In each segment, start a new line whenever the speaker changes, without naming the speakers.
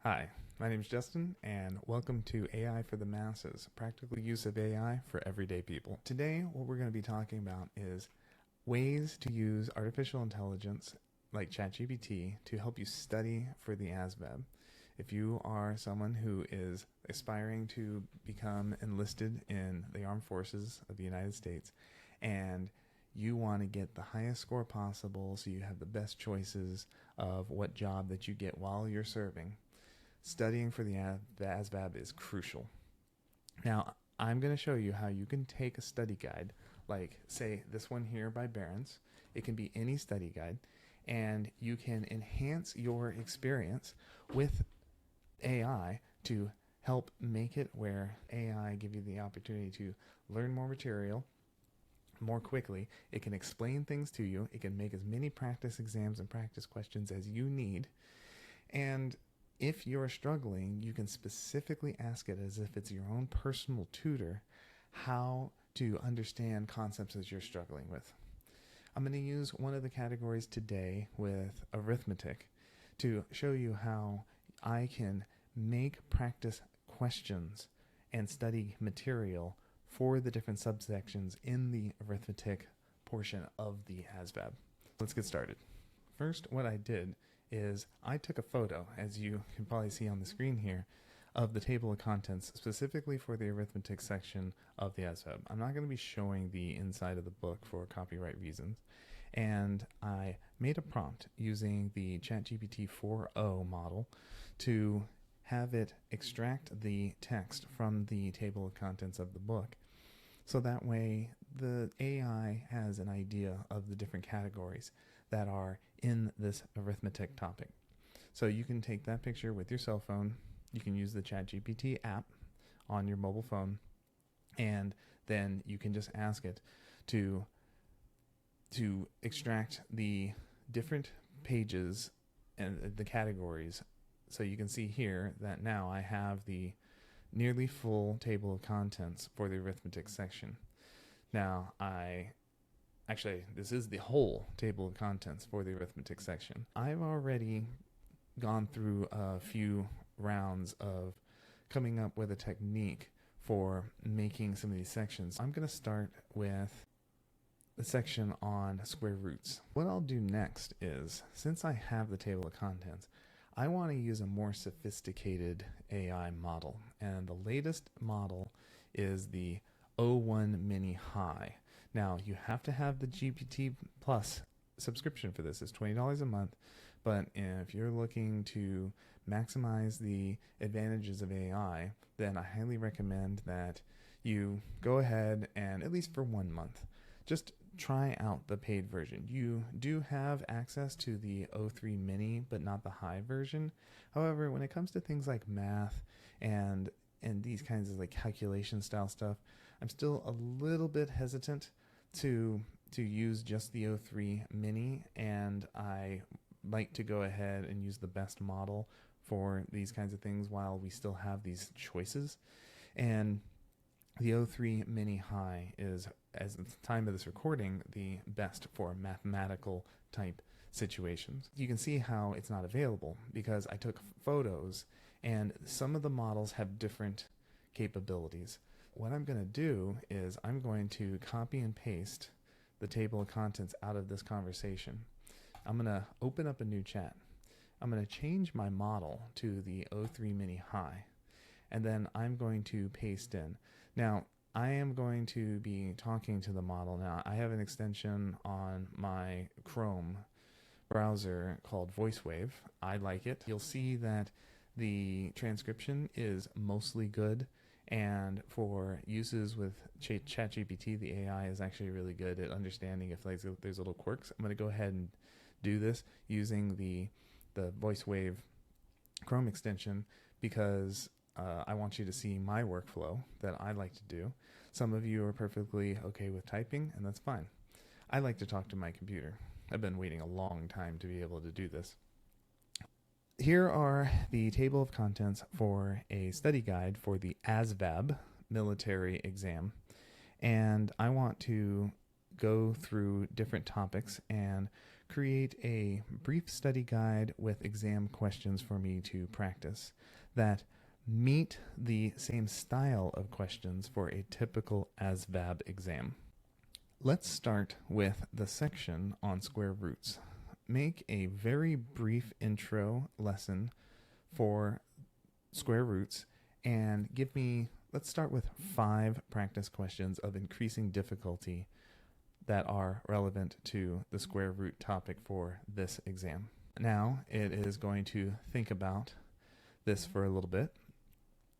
Hi, my name is Justin, and welcome to AI for the Masses, practical use of AI for everyday people. Today, what we're going to be talking about is ways to use artificial intelligence like ChatGPT to help you study for the ASVAB. If you are someone who is aspiring to become enlisted in the armed forces of the United States and you want to get the highest score possible so you have the best choices of what job that you get while you're serving, studying for the ASVAB is crucial. Now, I'm going to show you how you can take a study guide, like, say, this one here by Barron's. It can be any study guide, and you can enhance your experience with AI to help make it where AI give you the opportunity to learn more material more quickly. It can explain things to you. It can make as many practice exams and practice questions as you need. And if you're struggling, you can specifically ask it as if it's your own personal tutor how to understand concepts that you're struggling with. I'm going to use one of the categories today with arithmetic to show you how I can make practice questions and study material for the different subsections in the arithmetic portion of the ASVAB. Let's get started. First, what I did is I took a photo, as you can probably see on the screen here, of the table of contents specifically for the arithmetic section of the ASVAB. I'm not going to be showing the inside of the book for copyright reasons. And I made a prompt using the ChatGPT 4.0 model to have it extract the text from the table of contents of the book. So that way the AI has an idea of the different categories that are in this arithmetic topic. So you can take that picture with your cell phone. You can use the ChatGPT app on your mobile phone, and then you can just ask it to extract the different pages and the categories. So you can see here that now I have the nearly full table of contents for the arithmetic section. Now this is the whole table of contents for the arithmetic section. I've already gone through a few rounds of coming up with a technique for making some of these sections. I'm going to start with the section on square roots. What I'll do next is, since I have the table of contents, I want to use a more sophisticated AI model, and the latest model is the O1 Mini High. Now, you have to have the GPT Plus subscription for this. It's $20 a month, but if you're looking to maximize the advantages of AI, then I highly recommend that you go ahead and, at least for 1 month, just try out the paid version. You do have access to the O3 Mini, but not the high version. However, when it comes to things like math and these kinds of like calculation style stuff, I'm still a little bit hesitant to use just the O3 Mini, and I like to go ahead and use the best model for these kinds of things while we still have these choices. And the O3 Mini High is, as at the time of this recording, the best for mathematical type situations. You can see how it's not available because I took photos and some of the models have different capabilities. What I'm going to do is I'm going to copy and paste the table of contents out of this conversation. I'm going to open up a new chat. I'm going to change my model to the O3 Mini High, and then I'm going to paste in. Now, I am going to be talking to the model now. I have an extension on my Chrome browser called VoiceWave. I like it. You'll see that the transcription is mostly good, and for uses with ChatGPT, the AI is actually really good at understanding if there's little quirks. I'm going to go ahead and do this using the VoiceWave Chrome extension because I want you to see my workflow that I like to do. Some of you are perfectly okay with typing, and that's fine. I like to talk to my computer. I've been waiting a long time to be able to do this. Here are the table of contents for a study guide for the ASVAB military exam. And I want to go through different topics and create a brief study guide with exam questions for me to practice that meet the same style of questions for a typical ASVAB exam. Let's start with the section on square roots. Make a very brief intro lesson for square roots and let's start with 5 practice questions of increasing difficulty that are relevant to the square root topic for this exam. Now it is going to think about this for a little bit,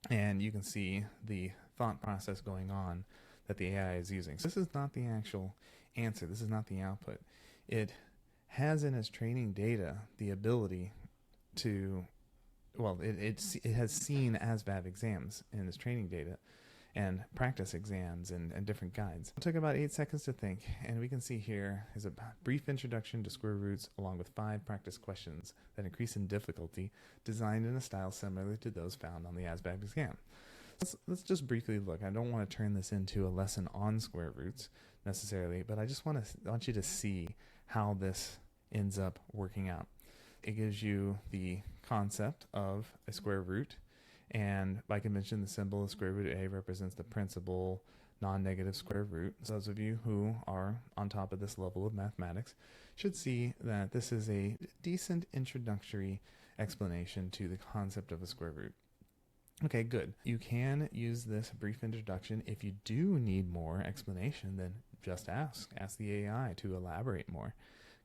and you can see the thought process going on that the AI is using. So this is not the actual answer. This is not the output. It has in its training data the ability to, it has seen ASVAB exams in its training data and practice exams and different guides. It took about 8 seconds to think, and we can see here is a brief introduction to square roots along with 5 practice questions that increase in difficulty, designed in a style similar to those found on the ASVAB exam. Let's just briefly look. I don't want to turn this into a lesson on square roots necessarily, but I just want you to see how this ends up working out. It gives you the concept of a square root, and by convention, the symbol of square root A represents the principal non-negative square root. So those of you who are on top of this level of mathematics should see that this is a decent introductory explanation to the concept of a square root. Okay, good. You can use this brief introduction. If you do need more explanation, then just ask the AI to elaborate more.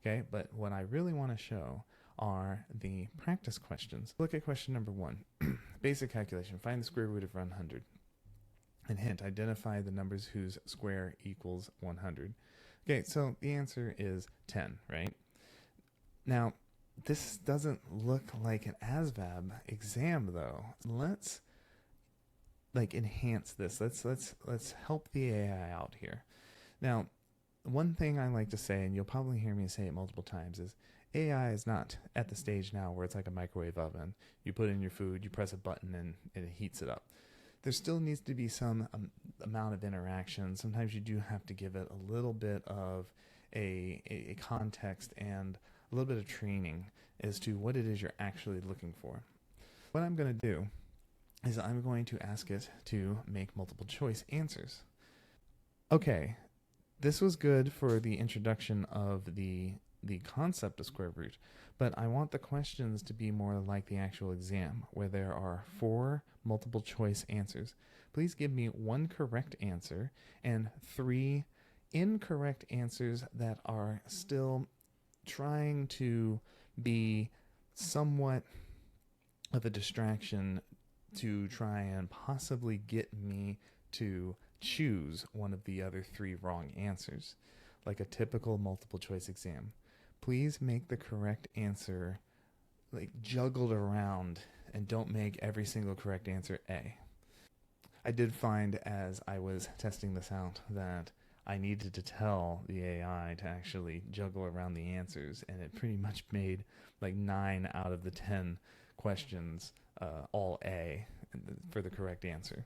Okay, but what I really want to show are the practice questions. Look at question number 1. Basic calculation. Find the square root of 100. And hint, identify the numbers whose square equals 100. Okay, so the answer is 10, right? Now, this doesn't look like an ASVAB exam though. Let's enhance this. Let's help the AI out here. Now, one thing I like to say, and you'll probably hear me say it multiple times, is AI is not at the stage now where it's like a microwave oven. You put in your food, you press a button, and it heats it up. There still needs to be some amount of interaction. Sometimes you do have to give it a little bit of a context and a little bit of training as to what it is you're actually looking for. What I'm going to do is I'm going to ask it to make multiple choice answers. Okay, this was good for the introduction of the concept of square root, but I want the questions to be more like the actual exam, where there are 4 multiple choice answers. Please give me 1 correct answer and 3 incorrect answers that are still trying to be somewhat of a distraction to try and possibly get me to choose one of the other 3 wrong answers, like a typical multiple choice exam. Please make the correct answer juggled around, and don't make every single correct answer A. I did find as I was testing this out that I needed to tell the AI to actually juggle around the answers, and it pretty much made 9 out of the 10 questions all A for the correct answer.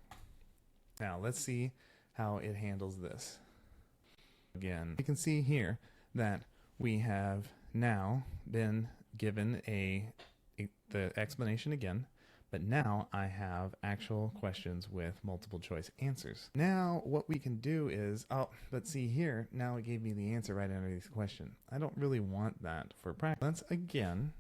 Now let's see how it handles this. Again, you can see here that we have now been given the explanation again, but now I have actual questions with multiple choice answers. Now what we can do is, let's see here, now it gave me the answer right underneath the question. I don't really want that for practice. Let's again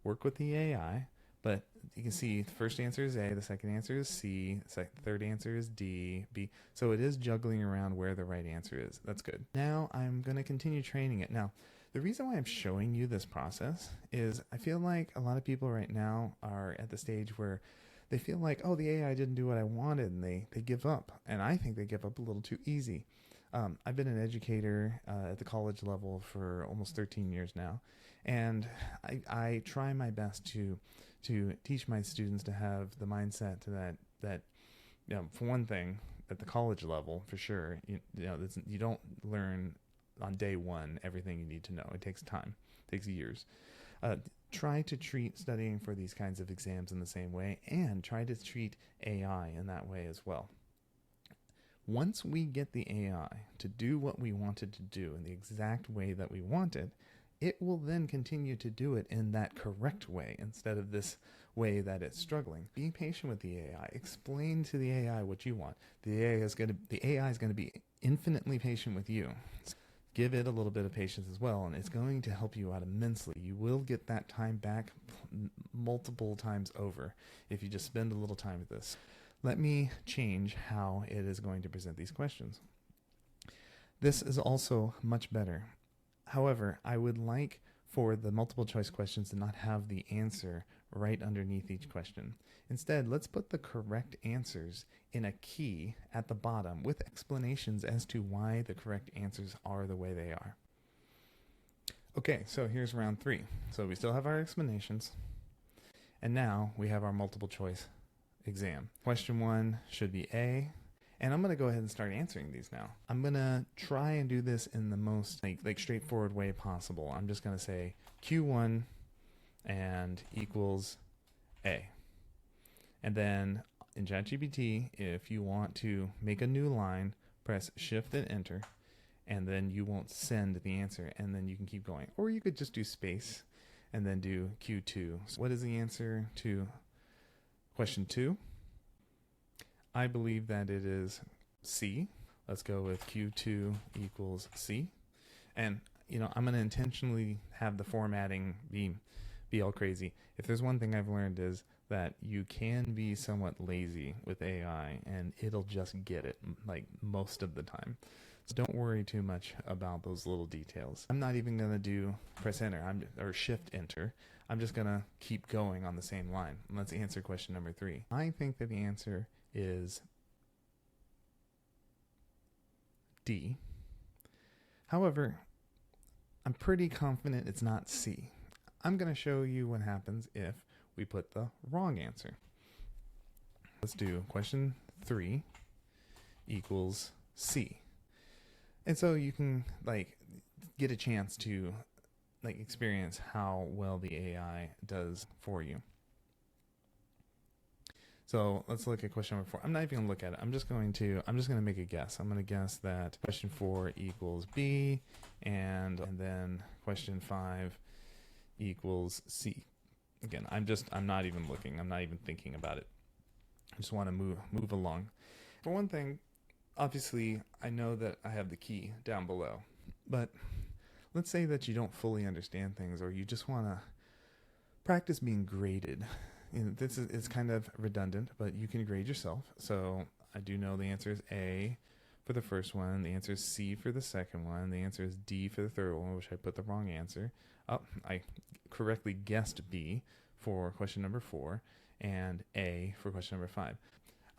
work with the AI, but you can see the first answer is A, the second answer is C, the third answer is D, B. So it is juggling around where the right answer is. That's good. Now I'm going to continue training it. Now, the reason why I'm showing you this process is I feel like a lot of people right now are at the stage where they feel like, oh, the AI didn't do what I wanted, and they give up. And I think they give up a little too easy. I've been an educator at the college level for almost 13 years now, and I try my best to teach my students to have the mindset that for one thing, at the college level, for sure, you don't learn on day one everything you need to know. It takes time. It takes years. Try to treat studying for these kinds of exams in the same way, and try to treat AI in that way as well. Once we get the AI to do what we want it to do in the exact way that we want it, it will then continue to do it in that correct way instead of this way that it's struggling. Be patient with the AI. Explain to the AI what you want. The AI is going to be infinitely patient with you. Give it a little bit of patience as well, and it's going to help you out immensely. You will get that time back multiple times over if you just spend a little time with this. Let me change how it is going to present these questions. This is also much better. However, I would like for the multiple choice questions to not have the answer right underneath each question. Instead, let's put the correct answers in a key at the bottom with explanations as to why the correct answers are the way they are. Okay, so here's round 3. So we still have our explanations, and now we have our multiple choice exam. Question 1 should be A, and I'm going to go ahead and start answering these now. I'm going to try and do this in the most like straightforward way possible. I'm just going to say Q1 and equals A. And then in ChatGPT, if you want to make a new line, press Shift and Enter, and then you won't send the answer, and then you can keep going. Or you could just do space and then do Q2. So what is the answer to question 2? I believe that it is C. Let's go with Q2 equals C. And, I'm going to intentionally have the formatting be all crazy. If there's one thing I've learned is that you can be somewhat lazy with AI and it'll just get it like most of the time. So don't worry too much about those little details. I'm not even going to do press enter or shift enter. I'm just going to keep going on the same line. Let's answer question number 3. I think that the answer is D. However, I'm pretty confident it's not C. I'm going to show you what happens if we put the wrong answer. Let's do question 3 equals C. And so you can get a chance to experience how well the AI does for you. So let's look at question number 4. I'm not even going to look at it. I'm just going to make a guess. I'm going to guess that question 4 equals B, and then question 5 equals C. Again, I'm not even looking. I'm not even thinking about it. I just want to move along. For one thing, obviously, I know that I have the key down below, but let's say that you don't fully understand things, or you just want to practice being graded. It's kind of redundant, but you can grade yourself. So I do know the answer is A for the first one. The answer is C for the second one. The answer is D for the third one, which I put the wrong answer. Oh, I correctly guessed B for question number 4 and A for question number 5.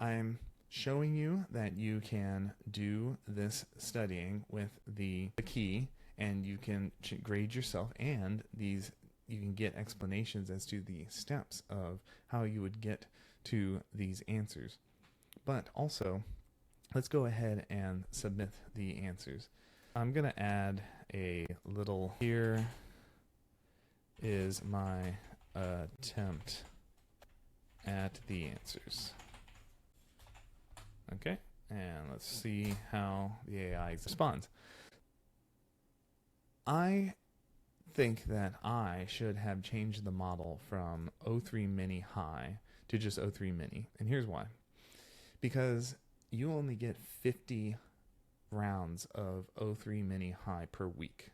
I'm showing you that you can do this studying with the key, and you can grade yourself, and you can get explanations as to the steps of how you would get to these answers. But also, let's go ahead and submit the answers. I'm going to add a little, here is my attempt at the answers. Okay, and let's see how the AI responds. I think that I should have changed the model from O3 mini high to just O3 mini, and here's why. Because you only get 50 rounds of O3 mini high per week.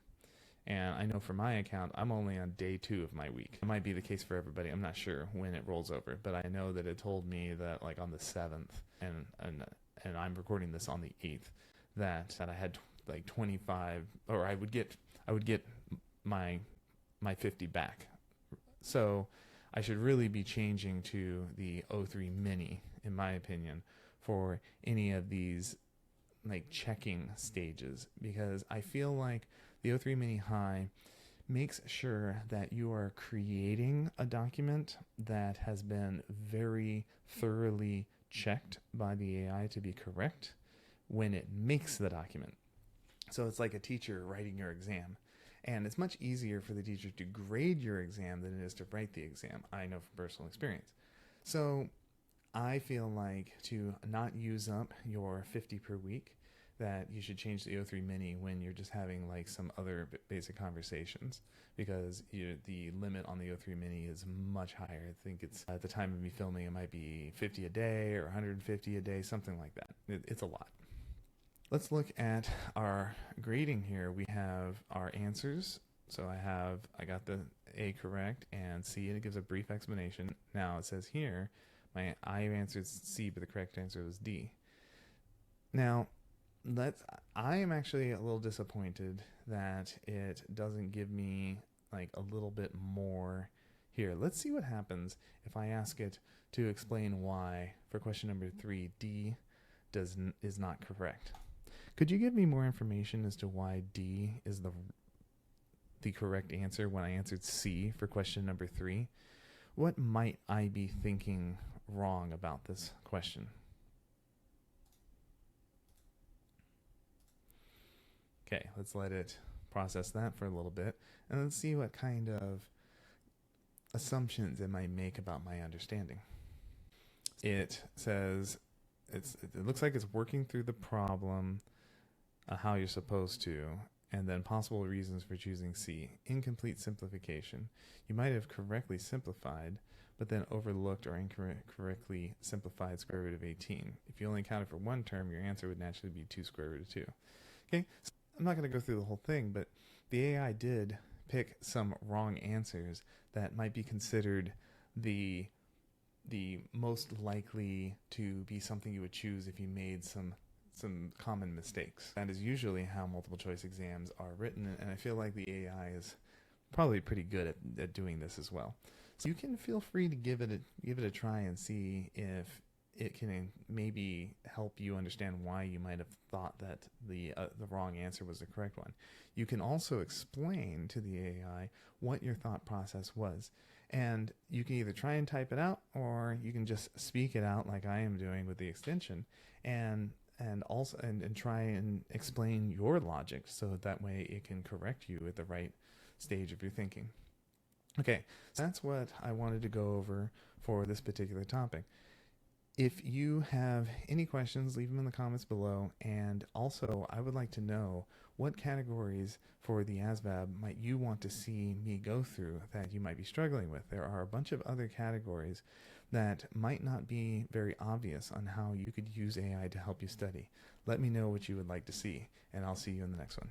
And I know for my account, I'm only on day 2 of my week. It might be the case for everybody. I'm not sure when it rolls over, but I know that it told me that on the 7th, and I'm recording this on the 8th, that I had 25, or I would get my 50 back. So I should really be changing to the O3 mini, in my opinion, for any of these checking stages, because I feel like the O3 mini high makes sure that you are creating a document that has been very thoroughly checked by the AI to be correct when it makes the document. So it's like a teacher writing your exam. And it's much easier for the teacher to grade your exam than it is to write the exam. I know from personal experience. So I feel like to not use up your 50 per week, that you should change the O3 mini when you're just having like some other basic conversations, because the limit on the O3 mini is much higher. I think it's, at the time of me filming, it might be 50 a day or 150 a day, something like that. It's a lot. Let's look at our grading here. We have our answers. So I got the A correct and C, and it gives a brief explanation. Now it says here, I answered C, but the correct answer was D. Now, I am actually a little disappointed that it doesn't give me like a little bit more here. Let's see what happens if I ask it to explain why, for question number 3, D is not correct. Could you give me more information as to why D is the correct answer when I answered C for question number 3? What might I be thinking wrong about this question? Okay, let's let it process that for a little bit, and let's see what kind of assumptions it might make about my understanding. It says it looks like it's working through the problem how you're supposed to, and then possible reasons for choosing C. Incomplete simplification. You might have correctly simplified, but then overlooked or incorrectly simplified square root of 18. If you only accounted for one term, your answer would naturally be 2 square root of 2. Okay, so I'm not going to go through the whole thing, but the AI did pick some wrong answers that might be considered the most likely to be something you would choose if you made some common mistakes. That is usually how multiple choice exams are written, and I feel like the AI is probably pretty good at doing this as well. So you can feel free to give it a try and see if it can maybe help you understand why you might have thought that the wrong answer was the correct one. You can also explain to the AI what your thought process was, and you can either try and type it out, or you can just speak it out like I am doing with the extension, and also try and explain your logic so that way it can correct you at the right stage of your thinking. Okay, so that's what I wanted to go over for this particular topic. If you have any questions, leave them in the comments below. And also, I would like to know what categories for the ASVAB might you want to see me go through that you might be struggling with. There are a bunch of other categories that might not be very obvious on how you could use AI to help you study. Let me know what you would like to see, and I'll see you in the next one.